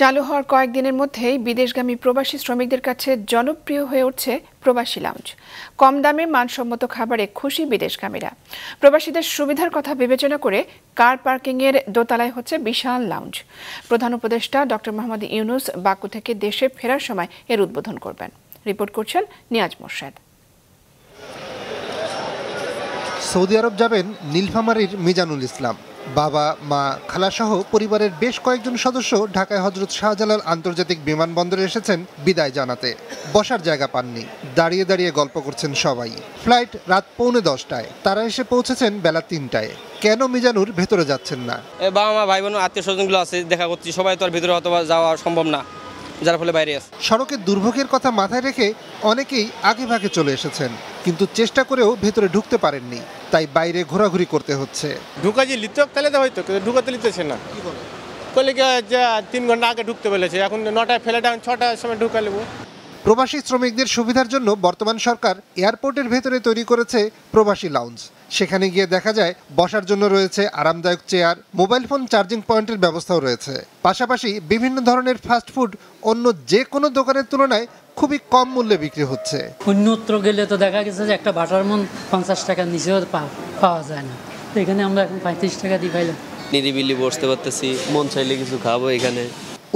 চালু হওয়ার কয়েকদিনের মধ্যেই বিদেশগামী প্রবাসী শ্রমিকদের কাছে জনপ্রিয় হয়ে উঠছে প্রবাসী লাউঞ্জ। কম দামে মানসম্মত খাবারে খুশি বিদেশগামীরা। প্রবাসীদের সুবিধার কথা বিবেচনা করে কার পার্কিংয়ের দোতলায় হচ্ছে বিশাল লাউঞ্জ। প্রধান উপদেষ্টা ডক্টর মোহাম্মদ ইউনূস বাকু থেকে দেশে ফেরার সময় এর উদ্বোধন করবেন। রিপোর্ট করছেন নিয়াজ মোর্শেদ। সৌদি আরব যাবেন নীলফামারীর মিজানুল ইসলাম। বাবা, মা, খালাসহ পরিবারের বেশ কয়েকজন সদস্য ঢাকায় হজরত শাহজালাল আন্তর্জাতিক বিমানবন্দরে এসেছেন বিদায় জানাতে। বসার জায়গা পাননি, দাঁড়িয়ে দাঁড়িয়ে গল্প করছেন সবাই। ফ্লাইট রাত 9:45টায়, তারা এসে পৌঁছেছেন বেলা 3টায়। কেন মিজানুর ভেতরে যাচ্ছেন না? বাবা মা, ভাই বোন, আত্মীয় স্বজনগুলো আছে, দেখা করছি, সবাই তো আর ভেতরে অথবা যাওয়া সম্ভব না, যার ফলে বাইরে আছে। সড়কের দুর্ভোগের কথা মাথায় রেখে অনেকেই আগে ভাগে চলে এসেছেন, কিন্তু চেষ্টা করেও ভেতরে ঢুকতে পারেননি, তাই বাইরে ঘোরাঘুরি করতে হচ্ছে। ঢুকা যে লিত তাহলে তো হয়তো, কিন্তু ঢুকাতে লিতেছে না। বলে কি যে 3 ঘন্টা আগে ঢুকতে বলেছে, এখন 9টায় ফেলে ডাউন 6টার সময় ঢুকা নেবো। প্রবাসী শ্রমিকদের সুবিধার জন্য বর্তমান সরকার এয়ারপোর্টের ভেতরে তৈরি করেছে প্রবাসী লাউঞ্জ। সেখানে গিয়ে দেখা যায় বসার জন্য রয়েছে আরামদায়ক চেয়ার, মোবাইল ফোন চার্জিং পয়েন্টের ব্যবস্থাও রয়েছে। পাশাপাশি বিভিন্ন ধরনের ফাস্টফুড অন্য যে কোনো দোকানের তুলনায় খুবই কম মূল্যে বিক্রি হচ্ছে। অন্যত্র গেলে তো দেখা গেছে যে একটা বাটার মন 50 টাকার নিচেও পাওয়া যায় না, এখানে আমরা এখন 35 টাকা দিয়ে পাইলাম। নিরিবিলি বসতে পারতেছি, মন চাইলে কিছু খাবো এখানে।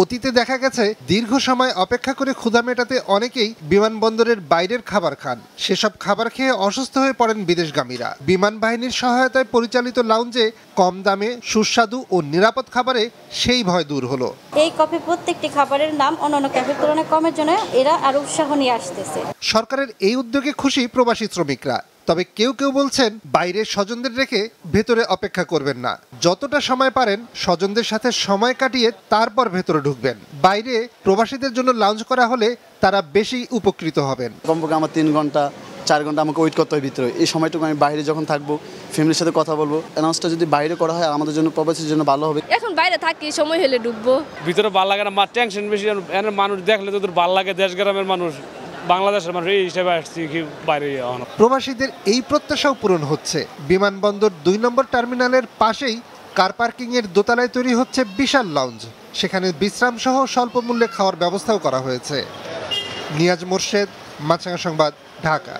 অতীতে দেখা গেছে দীর্ঘ সময় অপেক্ষা করে ক্ষুধা মেটাতে অনেকেই বিমানবন্দরের বাইরের খাবার খান। সেসব খাবার খেয়ে অসুস্থ হয়ে পড়েন বিদেশগামীরা। বিমান বাহিনীর সহায়তায় পরিচালিত লাউঞ্জে কম দামে সুস্বাদু ও নিরাপদ খাবারে সেই ভয় দূর হলো। এই কফি প্রত্যেকটি খাবারের দাম অন্যান্য ক্যাফের তুলনায় কমের জন্য এরা আরো উৎসাহ নিয়ে আসতেছে। সরকারের এই উদ্যোগে খুশি প্রবাসী শ্রমিকরা। তবে কেউ কেউ বলছেন বাইরের স্বজনদের রেখে ভেতরে অপেক্ষা করবেন না, যতটা সময় পারেন স্বজনদের সাথে সময় কাটিয়ে তারপর ভেতরে ঢুকবেন। বাইরে প্রবাসীদের জন্য লাউঞ্জ করা হলে তারা বেশি উপকৃত হবেন। কমপক্ষে আমার 3 ঘন্টা 4 ঘন্টা আমাকে ওয়েট করতে হয় ভিতরে। এই সময়টুকু আমি বাইরে যখন থাকবো, ফ্যামিলির সাথে কথা বলবো। অ্যানাউন্সটা যদি বাইরে করা হয় আমাদের জন্য, প্রবাসীর জন্য ভালো হবে। এখন বাইরে থাকি, সময় হলে ঢুকবো। ভিতরে ভালো লাগে না, টেনশন বেশি। মানুষ দেখলে তোদের ভালো লাগে, দেশ গ্রামের মানুষ, বাংলাদেশের মানুষ এই হিসেবে আসছি কি বাইরে। প্রবাসীদের এই প্রত্যাশাও পূরণ হচ্ছে। বিমানবন্দর 2 নম্বর টার্মিনালের পাশেই কার পার্কিংয়ের দোতলায় তৈরি হচ্ছে বিশাল লাউঞ্জ। সেখানে বিশ্রাম সহ স্বল্প মূল্যে খাওয়ার ব্যবস্থাও করা হয়েছে। নিয়াজ মোর্শেদ, মাছরাঙা সংবাদ, ঢাকা।